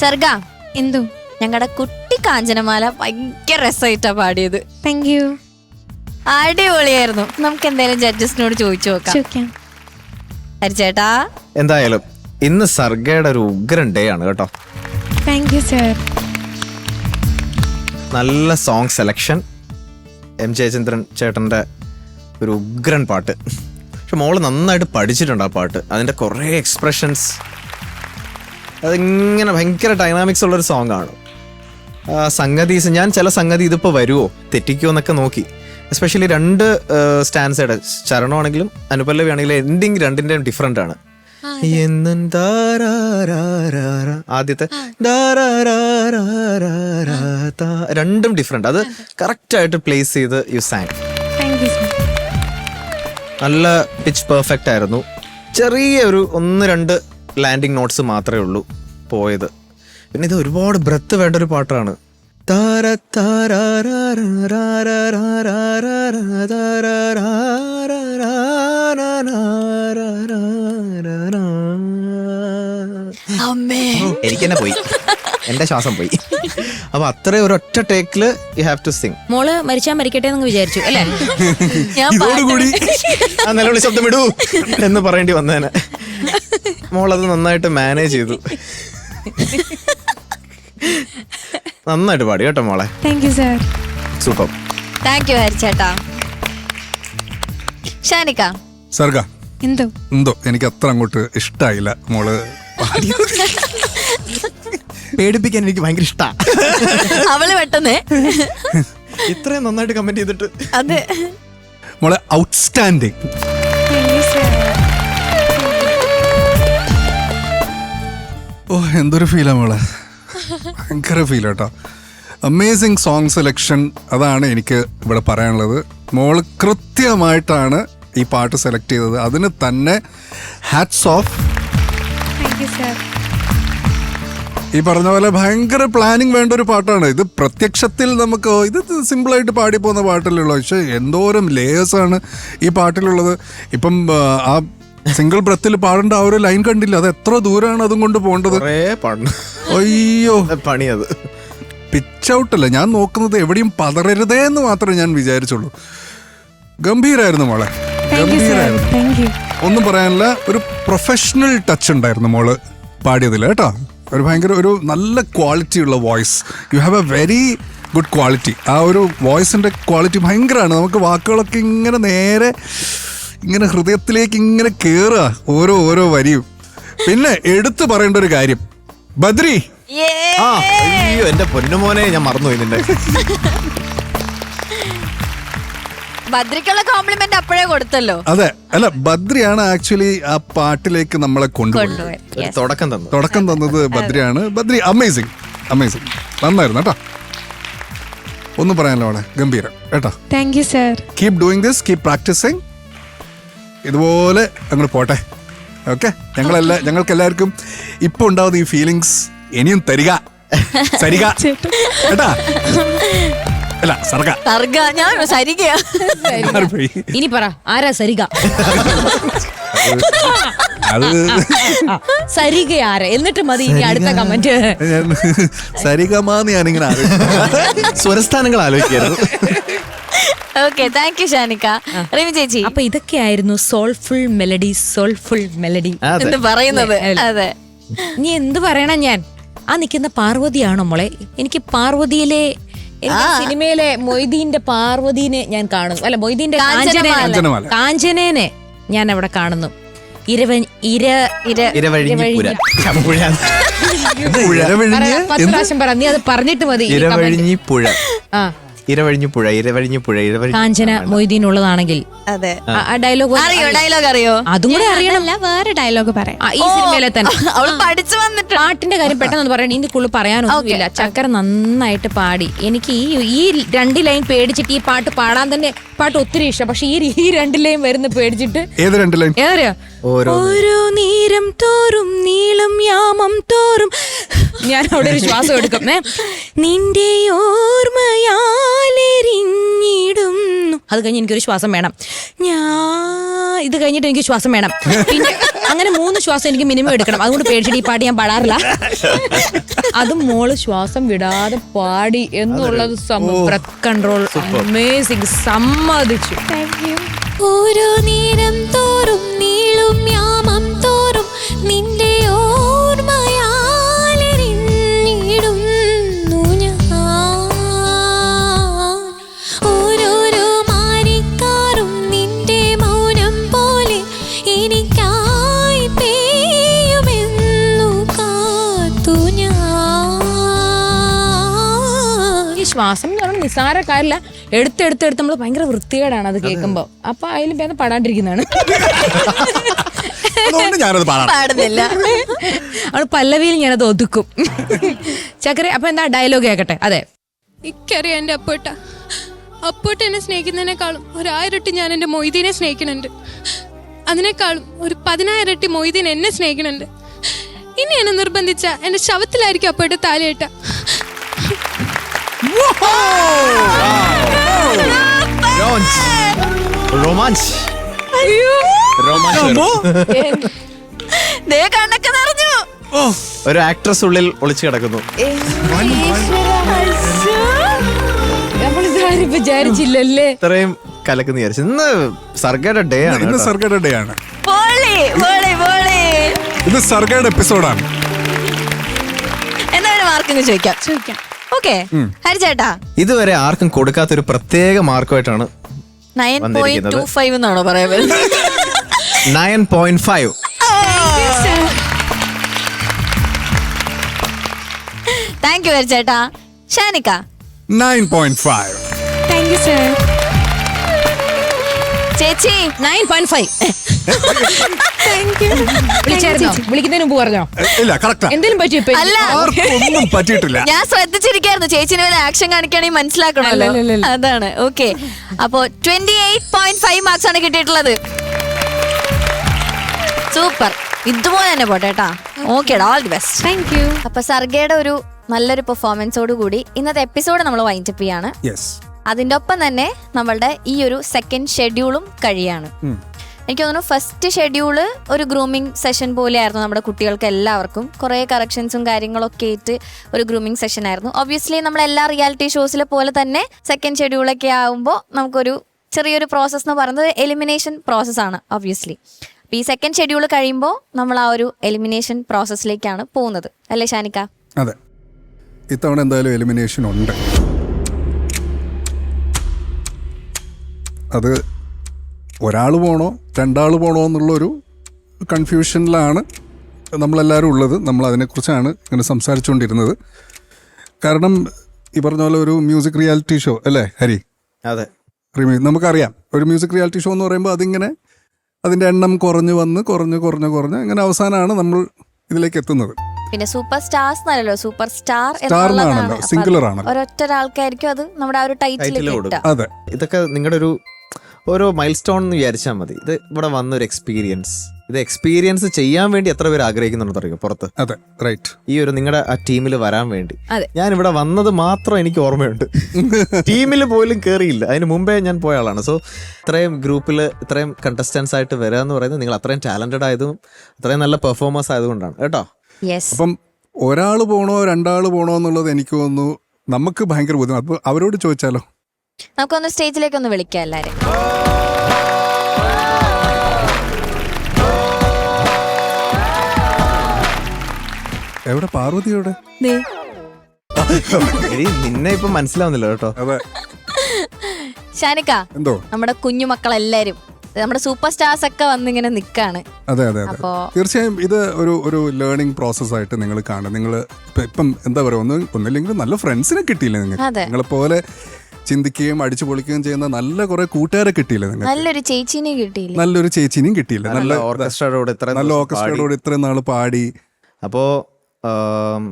സർഗ, എന്തോ? ഞങ്ങളുടെ കുട്ടി കാഞ്ചനമാല ഭയങ്കര രസമായിട്ടാ പാടിയത്. Thank you. അടിപൊളിയായിരുന്നു. നമുക്ക് എന്തായാലും ജഡ്ജസിനോട് ചോദിച്ചു നോക്കാം. ചോദിക്കാം. ഹരിച്ചേട്ടാ, എന്തായാലും ഇന്ന് സർഗയുടെ ഒരു ഉഗ്രൻ ഡേ ആണ് കേട്ടോ. Thank you sir. നല്ല സോങ് സെലക്ഷൻ. എം ജയചന്ദ്രൻ ചേട്ടൻ്റെ ഒരു ഉഗ്രൻ പാട്ട്. പക്ഷെ മോള് നന്നായിട്ട് പഠിച്ചിട്ടുണ്ട് ആ പാട്ട്. അതിൻ്റെ കുറേ എക്സ്പ്രഷൻസ്, അതിങ്ങനെ ഭയങ്കര ഡൈനാമിക്സ് ഉള്ളൊരു സോങ് ആണ്. സംഗതീസ് ഞാൻ ചില സംഗതി ഇതിപ്പോൾ വരുമോ തെറ്റിക്കുമോ എന്നൊക്കെ നോക്കി. എസ്പെഷ്യലി രണ്ട് സ്റ്റാൻസയുടെ ചരണമാണെങ്കിലും അനുപല്ലവി ആണെങ്കിലും എൻഡിങ് രണ്ടിൻ്റെയും ഡിഫറെൻ്റ് ആണ്. ആദ്യത്തെ രണ്ടും ഡിഫറെന്റ്. അത് കറക്റ്റ് ആയിട്ട് പ്ലേസ് ചെയ്ത് യു സാങ്. നല്ല പിച്ച് പെർഫെക്റ്റ് ആയിരുന്നു. ചെറിയ ഒരു 1-2 ലാൻഡിങ് നോട്ട്സ് മാത്രമേ ഉള്ളൂ പോയത്. പിന്നെ ഇത് ഒരുപാട് ബ്രെത്ത് വേണ്ട ഒരു പാട്ടാണ്. എനിക്ക് തന്നെ പോയി, എന്റെ ശ്വാസം പോയി. അപ്പൊ അത്ര ഒരൊറ്റ ടേക്കില് യു ഹാവ് ടു സിംഗ്. മോള് മരിച്ചാൽ മരിക്കട്ടെ എന്ന് വിചാരിച്ചു അല്ലേ? ഇതോടുകൂടി ആ നിലവിളി ശബ്ദം ഇടൂ എന്ന് പറയേണ്ടി വന്നേനെ. മോളത് നന്നായിട്ട് മാനേജ് ചെയ്തു. നന്നായിട്ട് പാടി കേട്ടോ മോളെ. Thank you sir. Super. Thank you ഹരിച്ചേട്ടാ. ഷാനിക്ക, സർഗ, എന്തോ എനിക്ക് അത്ര അങ്ങോട്ട് ഇഷ്ടമായില്ല മോള് പാടിയത്. പേടിപ്പിക്കാൻ എനിക്ക് ഭയങ്കര ഇഷ്ടമാണ്. അവള് പെട്ടെന്ന് ഇത്രയും നന്നായിട്ട് കമന്റ് ചെയ്തിട്ട് അതെ മോളെ ഔട്ട്സ്റ്റാൻഡിങ്. ഓ എന്തൊരു ഫീലാ മോളെ, ഭയങ്കര ഫീൽ കേട്ടോ. അമേസിങ് സോങ് സെലക്ഷൻ, അതാണ് എനിക്ക് ഇവിടെ പറയാനുള്ളത്. മോള് കൃത്യമായിട്ടാണ് ഈ പാട്ട് സെലക്ട് ചെയ്തത്, അതിന് തന്നെ ഹാറ്റ്സ് ഓഫ്. ഈ പറഞ്ഞ പോലെ ഭയങ്കര പ്ലാനിങ് വേണ്ട ഒരു പാട്ടാണ് ഇത്. പ്രത്യക്ഷത്തിൽ നമുക്ക് ഇത് സിമ്പിളായിട്ട് പാടി പോകുന്ന പാട്ടല്ലേ ഉള്ളൂ, പക്ഷെ എന്തോരം ലേയേഴ്സാണ് ഈ പാട്ടിലുള്ളത്. ഇപ്പം ആ സിംഗിൾ ബ്രത്തിൽ പാടേണ്ട ആ ഒരു ലൈൻ കണ്ടില്ല, അത് എത്ര ദൂരമാണ് അതും കൊണ്ട് പോകേണ്ടത്. അയ്യോ പണിയത് പിച്ച് ഔട്ടല്ല ഞാൻ നോക്കുന്നത്, എവിടെയും പതറരുതേ എന്ന് മാത്രമേ ഞാൻ വിചാരിച്ചുള്ളൂ. ഗംഭീരായിരുന്നു മോളെ, ഗംഭീരായിരുന്നു. ഒന്നും പറയാനില്ല. ഒരു പ്രൊഫഷണൽ ടച്ച് ഉണ്ടായിരുന്നു മോള് പാടിയതിൽ കേട്ടോ. ഒരു ഭയങ്കര ഒരു നല്ല ക്വാളിറ്റി ഉള്ള voice. You have A very good quality. ആ ഒരു വോയിസിൻ്റെ ക്വാളിറ്റി ഭയങ്കരമാണ്. നമുക്ക് വാക്കുകളൊക്കെ ഇങ്ങനെ നേരെ ഇങ്ങനെ ഹൃദയത്തിലേക്ക് ഇങ്ങനെ കയറുക ഓരോ വരിയും. പിന്നെ എടുത്തു പറയേണ്ട ഒരു കാര്യം, ബദ്രി. അയ്യോ എന്റെ പൊന്നുമോനെ, ഞാൻ മറന്നുപോയി നിന്റെ. ബദ്രിക്കുള്ള കോംപ്ലിമെന്റ് അപ്പോഴേ കൊടുത്തല്ലോ. അതെ, അല്ല ബദ്രിയാണ് ആക്ച്വലി ആ പാട്ടിലേക്ക് നമ്മളെ കൊണ്ടുപോയി തുടക്കം തന്നത് ബദ്രിയാണ്. ബദ്രി അമേസിങ് നന്നായിരുന്നു കേട്ടോ. ഒന്നും പറയാനല്ലോ അവളെ, ഗംഭീരം കേട്ടോ. Thank you sir. Keep doing this, keep practising. ഇതുപോലെ അങ്ങോട്ട് പോട്ടെ. ഓക്കെ, ഞങ്ങൾക്ക് എല്ലാവർക്കും ഇപ്പൊ ഉണ്ടാവുന്ന ഈ ഫീലിങ്സ് ഇനിയും തരിക കേട്ടാ. അല്ല സർഗ, ഞാൻ സരികയാ. ഇനി പറ ആരാ സരിക? അത് സരിക ആര, എന്നിട്ട് മതി ഇനി അടുത്ത കമന്റ്. സരിഗമാന്ന് ഞാനിങ്ങനെ സ്വരസ്ഥാനങ്ങൾ ആലോചിക്കരുത്. Okay, thank you Shanika. Rimi ചേച്ചി, അപ്പൊ ഇതൊക്കെയായിരുന്നു സോൾഫുൾ മെലഡി എന്ന് പറയുന്നത്. അതെ, നീ എന്ത് പറയണം? ഞാൻ ആ നിൽക്കുന്ന പാർവതിയാണോ മോളെ? എനിക്ക് പാർവതിയിലെ സിനിമയിലെ മൊയ്തീന്റെ പാർവതീനെ ഞാൻ കാണുന്നു. അല്ല, മൊയ്തീന്റെ കാഞ്ചനേനെ ഞാൻ അവിടെ കാണുന്നു. പത്ത് പ്രാവശ്യം പറ, നീ അത് പറഞ്ഞിട്ട് മതി. കാഞ്ചന മൊയ്തീൻ ഉള്ളതാണെങ്കിൽ അതെ. ആ ഡയലോഗ് അറിയോ? അതും കൂടെ അറിയണം. വേറെ ഡയലോഗ് പറയാം. ഈ സിനിമയിലെ തന്നെ അവള് പഠിച്ചു വന്നിട്ട് പാട്ടിന്റെ കാര്യം പെട്ടെന്ന് പറയണം. ഇതിന്റെ കൂടുതൽ പറയാനൊന്നുമില്ല. ചക്കര നന്നായിട്ട് പാടി. എനിക്ക് ഈ 2 ലൈൻ പേടിച്ചിട്ട് ഈ പാട്ട് പാടാൻ തന്നെ പാട്ട് ഒത്തിരി ഇഷ്ടം. പക്ഷെ ഈ 2 ലൈൻ വരുന്ന പേടിച്ചിട്ട് ഏത് 2 ലൈൻ? ഏതറിയോ? ഓരോ നീരം തോറും നീളം യാമം തോറും ഞാൻ അവിടെ ഒരു ശ്വാസം എടുക്കും. നിന്റെ ഓർമ്മയാലെരിഞ്ഞിടുന്നു. അത് കഴിഞ്ഞ് എനിക്കൊരു ശ്വാസം വേണം. ഇത് കഴിഞ്ഞിട്ട് എനിക്ക് ശ്വാസം വേണം. പിന്നെ അങ്ങനെ 3 ശ്വാസം എനിക്ക് മിനിമം എടുക്കണം. അതുകൊണ്ട് പേടിച്ചിട്ട് ഈ പാട്ട് ഞാൻ പാടാറില്ല. അതും മോള് ശ്വാസം വിടാതെ പാടി എന്നുള്ളത് ബ്രെത്ത് കൺട്രോൾ അമേസിംഗ്. സമ്മതിച്ചു. ഓരോ നീരം തോറും നീളും യാമം തോറും നിന്റെ ഓർമ്മയാലെരിഞ്ഞിടുന്നു ഞാൻ. ഓരോരോ മാരിക്കാറും നിന്റെ മൗനം പോലെ എനിക്കായി പെയ്യുമെന്നു കാത്തു ഞാൻ. ഈ ശ്വാസം എന്ന് പറഞ്ഞാൽ നിസ്സാര കാര്യമില്ല. എടുത്ത് നമ്മൾ ഭയങ്കര വൃത്തികേടാണ് അത് കേൾക്കുമ്പോ. അപ്പൊ അതിലും ഭേദം പാടാണ്ടിരിക്കുന്നതാണ്. പാടുന്നില്ല. അവൾ പല്ലവിയിൽ ഞാനത് ഒതുക്കും. ചക്കര, അപ്പൊ എന്താ ഡയലോഗ് കേക്കട്ടെ? അതെ, എനിക്കറിയാം എൻ്റെ അപ്പോട്ട് എന്നെ സ്നേഹിക്കുന്നതിനേക്കാളും 1000 ഇരട്ടി ഞാൻ എൻ്റെ മൊയ്തീനെ സ്നേഹിക്കുന്നുണ്ട്. അതിനേക്കാളും 10,000 ഇരട്ടി മൊയ്തീൻ എന്നെ സ്നേഹിക്കുന്നുണ്ട്. ഇനി എന്നെ നിർബന്ധിച്ച എന്റെ ശവത്തിലായിരിക്കും അപ്പോട്ട് താലിയേട്ട. കണ്ണൊക്കെ നിറഞ്ഞു. ഒരു ആക്ട്രസ് ഉള്ളിൽ ഒളിച്ചു കിടക്കുന്നു. നമ്മളിതാരും വിചാരിച്ചില്ലല്ലേ ഇത്രയും കലക്കെന്ന് വിചാരിച്ചു. ഇന്ന് സർഗയുടെ ഡേ ആണ്. ഇന്ന് സർഗയുടെ ഡേ ആണ്. ഇത് സർഗയുടെ എപ്പിസോഡാണ്. എന്നാ മാർക്കിന് ചോദിക്കാം. ഓക്കെ, ഹരിചേട്ടാ, ഇതുവരെ ആർക്കും കൊടുക്കാത്തൊരു പ്രത്യേക മാർക്കുമായിട്ടാണ് 9.25 എന്നാണോ പറയാൻ? 9.5. താങ്ക് യു ചേട്ടാ. ഷാനിക്ക 9.5. Thank you sir. ചേച്ചി 9.5. വിളിച്ചായിരുന്നോ? വിളിക്കുന്നതിന് മുമ്പ് പറഞ്ഞോ? ഇല്ല, കറക്റ്റാ. എന്തെങ്കിലും പറ്റിയോ ഇപ്പൊ? അല്ല, ആർക്കൊന്നും പറ്റിയിട്ടില്ല. ഞാൻ ശ്രദ്ധിച്ചിരിക്കായിരുന്നു. ചേച്ചിനെ വല്ല ആക്ഷൻ കാണിക്കുകയാണെങ്കിൽ മനസ്സിലാക്കണമല്ലോ. അതാണ്. ഓക്കെ, അപ്പോ 28.5 മാർക്സ് ആണ് കിട്ടിയിട്ടുള്ളത്. സൂപ്പർ. ഇതുപോലെ തന്നെ പോട്ടെ കേട്ടാ. ഓക്കേടാ, all the best. Thank U. അപ്പൊ സർഗയുടെ ഒരു നല്ലൊരു പെർഫോമൻസോട് കൂടി ഇന്നത്തെ എപ്പിസോഡ് നമ്മൾ വൈൻഡപ്പ് ചെയ്യാണ്. യെസ്. അതിന്റെ ഒപ്പം തന്നെ നമ്മളുടെ ഈ ഒരു സെക്കൻഡ് ഷെഡ്യൂളും കഴിയാണ്. എനിക്ക് തോന്നുന്നു ഫസ്റ്റ് ഷെഡ്യൂള് ഒരു ഗ്രൂമിംഗ് സെഷൻ പോലെയായിരുന്നു. നമ്മുടെ കുട്ടികൾക്ക് എല്ലാവർക്കും കുറേ കറക്ഷൻസും കാര്യങ്ങളൊക്കെ ആയിട്ട് ഒരു ഗ്രൂമിംഗ് സെഷൻ ആയിരുന്നു. ഒബ്വിയസ്ലി നമ്മളെല്ലാ റിയാലിറ്റി ഷോസിലെ പോലെ തന്നെ സെക്കൻഡ് ഷെഡ്യൂളൊക്കെ ആകുമ്പോൾ നമുക്കൊരു ചെറിയൊരു പ്രോസസ്സ് എന്ന് പറയുന്നത് എലിമിനേഷൻ പ്രോസസ്സാണ് ഒബ്വിയസ്ലി. അപ്പോൾ ഈ സെക്കൻഡ് ഷെഡ്യൂൾ കഴിയുമ്പോൾ നമ്മൾ ആ ഒരു എലിമിനേഷൻ പ്രോസസ്സിലേക്കാണ് പോകുന്നത്, അല്ലേ ഷാനിക്ക? അതെ, ഇത്തവണ എന്തായാലും എലിമിനേഷൻ ഉണ്ട്. അത് ഒരാൾ പോണോ രണ്ടാൾ പോണോ എന്നുള്ളൊരു കൺഫ്യൂഷനിലാണ് നമ്മളെല്ലാവരും ഉള്ളത്. നമ്മൾ അതിനെക്കുറിച്ചാണ് ഇങ്ങനെ സംസാരിച്ചുകൊണ്ടിരുന്നത്. കാരണം ഈ പറഞ്ഞ പോലെ ഒരു മ്യൂസിക് റിയാലിറ്റി ഷോ അല്ലേ ഹരി? അതെ, നമുക്കറിയാം ഒരു മ്യൂസിക് റിയാലിറ്റി ഷോ എന്ന് പറയുമ്പോൾ അതിങ്ങനെ അതിൻ്റെ എണ്ണം കുറഞ്ഞ് വന്ന് കുറഞ്ഞ് അങ്ങനെ അവസാനമാണ് നമ്മൾ ഇതിലേക്ക് എത്തുന്നത്. പിന്നെ സൂപ്പർ സ്റ്റാർസ് എന്നല്ലോ, സൂപ്പർ സ്റ്റാർ സ്റ്റാറിനാണല്ലോ, സിംഗുലർ ആണല്ലോ. ഒരൊറ്റ ഒരാൾക്കായിരിക്കും അത് നമ്മുടെ ആ ഒരു ടൈറ്റിൽ കിട്ടുക. അതെ, ഇതൊക്കെ നിങ്ങളുടെ ഓരോ മൈൽ സ്റ്റോൺ എന്ന് വിചാരിച്ചാൽ മതി. ഇത് ഇവിടെ വന്നൊരു എക്സ്പീരിയൻസ്. ഇത് എക്സ്പീരിയൻസ് ചെയ്യാൻ വേണ്ടി എത്ര പേര് ആഗ്രഹിക്കുന്നുണ്ടെന്ന് അറിയോ പുറത്ത്? അതെ, റൈറ്റ്. ഈ ഒരു നിങ്ങളുടെ ആ ടീമിൽ വരാൻ വേണ്ടി. അതെ. ഞാൻ ഇവിടെ വന്നത് മാത്രം എനിക്ക് ഓർമ്മയുണ്ട്. ടീമിൽ പോലും കയറിയില്ല. അതിന് മുമ്പേ ഞാൻ പോയ ആളാണ്. സോ ഇത്രയും ഗ്രൂപ്പിൽ ഇത്രയും കണ്ടസ്റ്റൻസ് ആയിട്ട് വരിക എന്ന് പറയുന്നത് നിങ്ങൾ അത്രയും ടാലന്റഡ് ആയതും അത്രയും നല്ല പെർഫോമൻസ് ആയതുകൊണ്ടാണ് കേട്ടോ. അപ്പം ഒരാൾ പോണോ രണ്ടാൾ പോണോ എന്നുള്ളത് എനിക്ക് തോന്നുന്നു നമുക്ക് ഭയങ്കര ബുദ്ധിമുട്ട്. അപ്പോൾ അവരോട് ചോദിച്ചാലോ? നമുക്കൊന്ന് സ്റ്റേജിലേക്ക് ഒന്ന് വിളിക്കാം എല്ലാരും. എവിടെ പാർവതിയോടെ? നിന്നെ ഇപ്പൊ മനസ്സിലാവുന്നില്ല കേട്ടോ. അതെ. ഷാനിക്ക, എന്തോ നമ്മുടെ കുഞ്ഞുമക്കളെല്ലാരും നമ്മുടെ സൂപ്പർ സ്റ്റാർസ് ഒക്കെ വന്നിങ്ങനെ നിക്കാണ്. അതെ അതെ അതെ, തീർച്ചയായും ഇത് ഒരു ലേണിംഗ് പ്രോസസ്സായിട്ട് നിങ്ങൾ കാണും. നിങ്ങൾ ഇപ്പം എന്താ പറയുക, ഒന്നില്ലെങ്കിൽ നല്ല ഫ്രണ്ട്സിനെ കിട്ടിയില്ലേ നിങ്ങൾക്ക്? നിങ്ങളെ പോലെ ചിന്തിക്കുകയും അടിച്ചു പൊളിക്കുകയും ചെയ്യുന്ന നല്ല കുറെ കൂട്ടുകാരെ കിട്ടിയില്ലേ നിങ്ങൾക്ക്? നല്ലൊരു ചേച്ചീനെയും കിട്ടിയില്ല. നല്ലൊരു ചേച്ചിനെയും കിട്ടിയില്ല. നല്ല ഓർക്കസ്ട്രയോട് ഓർക്കസ്ട്രയോട് ഇത്രയും നാൾ പാടി. അപ്പോൾ ഇപ്പം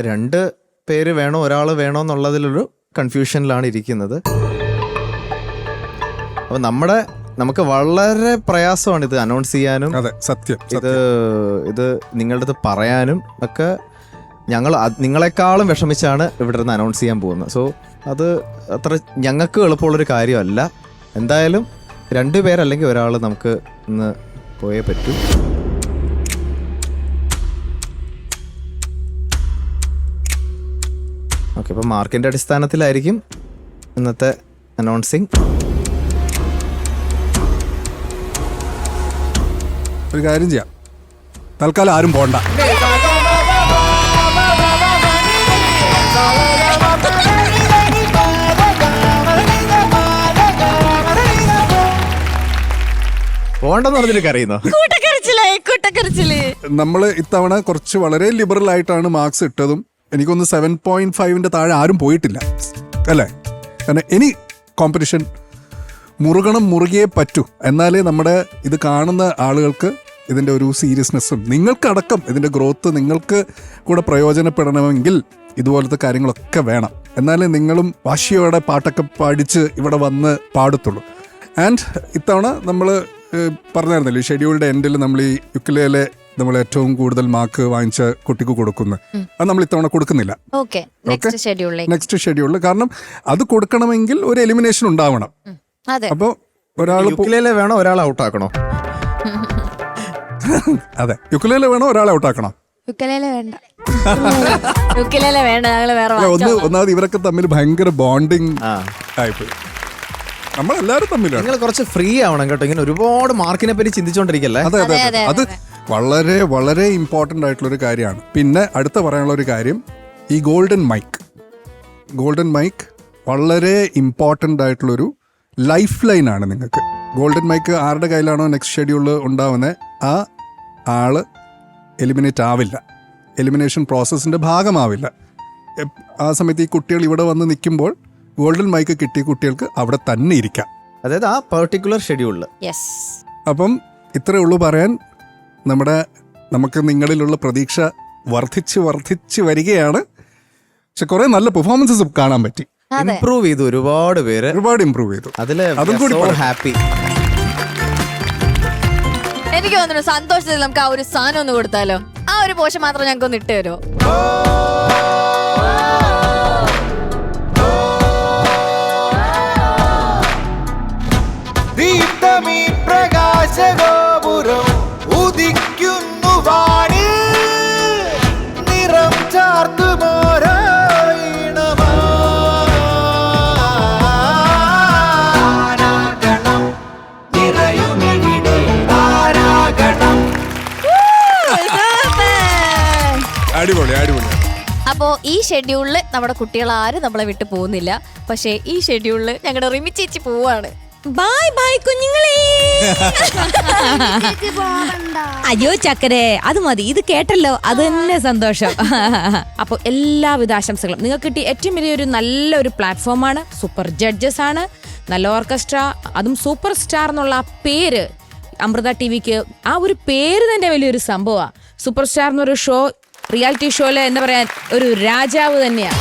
2 പേര് വേണോ ഒരാൾ വേണോ എന്നുള്ളതിലൊരു കൺഫ്യൂഷനിലാണ് ഇരിക്കുന്നത്. അപ്പോൾ നമുക്ക് വളരെ പ്രയാസമാണ് ഇത് അനൗൺസ് ചെയ്യാനും. അതെ, സത്യം. ഇത് നിങ്ങളുടെ അടുത്ത് പറയാനും ഒക്കെ നിങ്ങളെക്കാളും വിഷമിച്ചാണ് ഇവിടെ നിന്ന് അനൗൺസ് ചെയ്യാൻ പോകുന്നത്. സോ അത് അത്ര ഞങ്ങൾക്ക് എളുപ്പമുള്ളൊരു കാര്യമല്ല. എന്തായാലും 2 പേരല്ലെങ്കിൽ ഒരാൾ നമുക്ക് ഇന്ന് പോയേ പറ്റൂ. ഓക്കെ, അപ്പോൾ മാർക്കിൻ്റെ അടിസ്ഥാനത്തിലായിരിക്കും ഇന്നത്തെ അനൗൺസിങ്. ഒരു കാര്യം ചെയ്യാം, തൽക്കാലം ആരും പോണ്ട. പോണ്ടെന്ന് പറഞ്ഞിട്ട് അറിയുന്നോ? നമ്മൾ ഇത്തവണ കുറച്ച് വളരെ ലിബറൽ ആയിട്ടാണ് മാർക്സ് ഇട്ടതും. എനിക്കൊന്ന് 7.5 താഴെ ആരും പോയിട്ടില്ല അല്ലേ? കാരണം ഇനി കോമ്പറ്റീഷൻ മുറുകിയേ പറ്റൂ. എന്നാലേ നമ്മുടെ ഇത് കാണുന്ന ആളുകൾക്ക് ഇതിൻ്റെ ഒരു സീരിയസ്നെസ്സും നിങ്ങൾക്കടക്കം ഇതിൻ്റെ ഗ്രോത്ത് നിങ്ങൾക്ക് കൂടെ പ്രയോജനപ്പെടണമെങ്കിൽ ഇതുപോലത്തെ കാര്യങ്ങളൊക്കെ വേണം. എന്നാലേ നിങ്ങളും വാശിയോടെ പാട്ടൊക്കെ പാടിച്ച് ഇവിടെ വന്ന് പാടത്തുള്ളൂ. ആൻഡ് ഇത്തവണ നമ്മൾ പറഞ്ഞായിരുന്നല്ലോ, ഈ ഷെഡ്യൂളിൻ്റെ എൻഡിൽ നമ്മൾ ഈ യുക്കുലേലെ നമ്മൾ ഏറ്റവും കൂടുതൽ മാർക്ക് വാങ്ങിച്ച കുട്ടിക്ക് കൊടുക്കുന്നത്, അത് നമ്മൾ ഇത്തവണ കൊടുക്കുന്നില്ല. നെക്സ്റ്റ് ഷെഡ്യൂളിൽ. കാരണം അത് കൊടുക്കണമെങ്കിൽ ഒരു എലിമിനേഷൻ ഉണ്ടാവണം. അപ്പൊ ഒരാൾ വേണോ ഒരാൾ ഔട്ടാക്കണോ? അതെ, യുക്കുലേലെ വേണോ ഒരാളെ ഔട്ടാക്കണോ? ഒന്നാമത് ഇവരൊക്കെ തമ്മിൽ ഭയങ്കര ബോണ്ടിങ് ആയിപ്പോയി. നമ്മളെല്ലാരും തമ്മിലാണ്. നിങ്ങൾ കുറച്ച് ഫ്രീ ആവണം കേട്ടോ. ഇങ്ങനെ ഒരുപാട് മാർക്കിനെ പറ്റി ചിന്തിച്ചോണ്ടിരിക്കല്ലേ? അതെ അതെ അതെ, അത് വളരെ വളരെ ഇമ്പോർട്ടൻ്റ് ആയിട്ടുള്ളൊരു കാര്യമാണ്. പിന്നെ അടുത്ത പറയാനുള്ള ഒരു കാര്യം, ഈ ഗോൾഡൻ മൈക്ക് വളരെ ഇമ്പോർട്ടൻ്റ് ആയിട്ടുള്ളൊരു ലൈഫ് ലൈനാണ് നിങ്ങൾക്ക്. ഗോൾഡൻ മൈക്ക് ആരുടെ കയ്യിലാണോ നെക്സ്റ്റ് ഷെഡ്യൂളിൽ ഉണ്ടാവുന്നത് ആ ആള് എലിമിനേറ്റ് ആവില്ല, എലിമിനേഷൻ പ്രോസസ്സിൻ്റെ ഭാഗമാവില്ല. ആ സമയത്ത് ഈ കുട്ടികൾ ഇവിടെ വന്ന് നിൽക്കുമ്പോൾ ഗോൾഡൻ മൈക്ക് കിട്ടിയ കുട്ടികൾക്ക് അവിടെ തന്നെ ഇരിക്കാം. അതായത് ആ പെർട്ടിക്കുലർ ഷെഡ്യൂളിൽ. യെസ്. അപ്പം ഇത്രയേ ഉള്ളൂ പറയാൻ. നമുക്ക് നിങ്ങളിലുള്ള പ്രതീക്ഷ വർദ്ധിച്ച് വരികയാണ്. പക്ഷെ കുറെ നല്ല പെർഫോമൻസസ് കാണാൻ പറ്റി. ഇംപ്രൂവ് ചെയ്തു ഒരുപാട് പേര്, ഒരുപാട് ഇംപ്രൂവ് ചെയ്തു. അതും കൂടി ഹാപ്പി. എനിക്ക് തോന്നുന്നു സന്തോഷത്തിൽ നമുക്ക് ആ ഒരു സാധനം ഒന്ന് കൊടുത്താലോ? ആ ഒരു പോഷൻ മാത്രം ഞങ്ങൾക്ക് ഒന്ന് ഇട്ട് തരുമോ? ദീപ്തമീ പ്രകാശഗോപുരം ഉദിക്കുന്നു വാണി, നിറം ചാർത്തുമോരോ ഈണമാരാഗണം നിറയുമിവിടെ ആരാഗണം. അടിപൊളി അടിപൊളി. അപ്പോ ഈ ഷെഡ്യൂളിൽ നമ്മുടെ കുട്ടികൾ ആരും നമ്മളെ വിട്ടു പോകുന്നില്ല. പക്ഷേ ഈ ഷെഡ്യൂളിൽ ഞങ്ങളുടെ റിമി ചേച്ചി പോവാണ്. ബൈ ബൈ കുഞ്ഞുങ്ങളെ. അയ്യോ ചക്കരെ, അത് മതി, ഇത് കേട്ടല്ലോ, അത് തന്നെ സന്തോഷം. അപ്പോൾ എല്ലാവിധ ആശംസകളും. നിങ്ങൾക്ക് കിട്ടിയ ഏറ്റവും വലിയൊരു നല്ലൊരു പ്ലാറ്റ്ഫോമാണ്. സൂപ്പർ ജഡ്ജസ് ആണ്, നല്ല ഓർക്കസ്ട്ര, അതും സൂപ്പർ സ്റ്റാർ എന്നുള്ള ആ പേര് അമൃത ടിവിക്ക് ആ ഒരു പേര് തന്നെ വലിയൊരു സംഭവമാണ്. സൂപ്പർ സ്റ്റാർ എന്നൊരു ഷോ, റിയാലിറ്റി ഷോയില് എന്താ പറയാ, ഒരു രാജാവ് തന്നെയാണ്.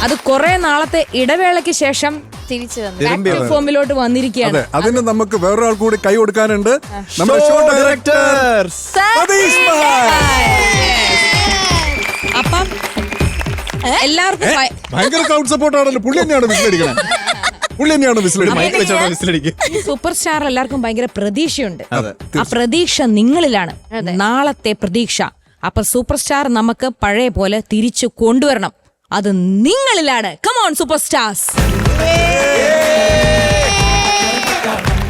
അത് കുറെ നാളത്തെ ഇടവേളയ്ക്ക് ശേഷം തിരിച്ചു വന്നു പ്ലാറ്റ്ഫോമിലോട്ട് വന്നിരിക്കുകയാണ്. അതിന് നമുക്ക് വേറൊരാൾ കൂടി കൈ കൊടുക്കാനുണ്ട്. നമ്മുടെ ഷോ ഡയറക്ടർ സതീഷ് ഭായ്. അപ്പം എല്ലാവർക്കും ഭയങ്കര ക്രൗഡ് സപ്പോർട്ട് ആണല്ലോ. പുള്ളി തന്നെയാണ് വിസിലടിക്കണം. സൂപ്പർ സ്റ്റാർ എല്ലാവർക്കും ഭയങ്കര പ്രതീക്ഷയുണ്ട്. ആ പ്രതീക്ഷ നിങ്ങളിലാണ്, നാളത്തെ പ്രതീക്ഷ. അപ്പൊ സൂപ്പർ സ്റ്റാർ നമുക്ക് പഴയ പോലെ തിരിച്ചു കൊണ്ടുവരണം. അത് നിങ്ങളിലാണ്. Come on super stars.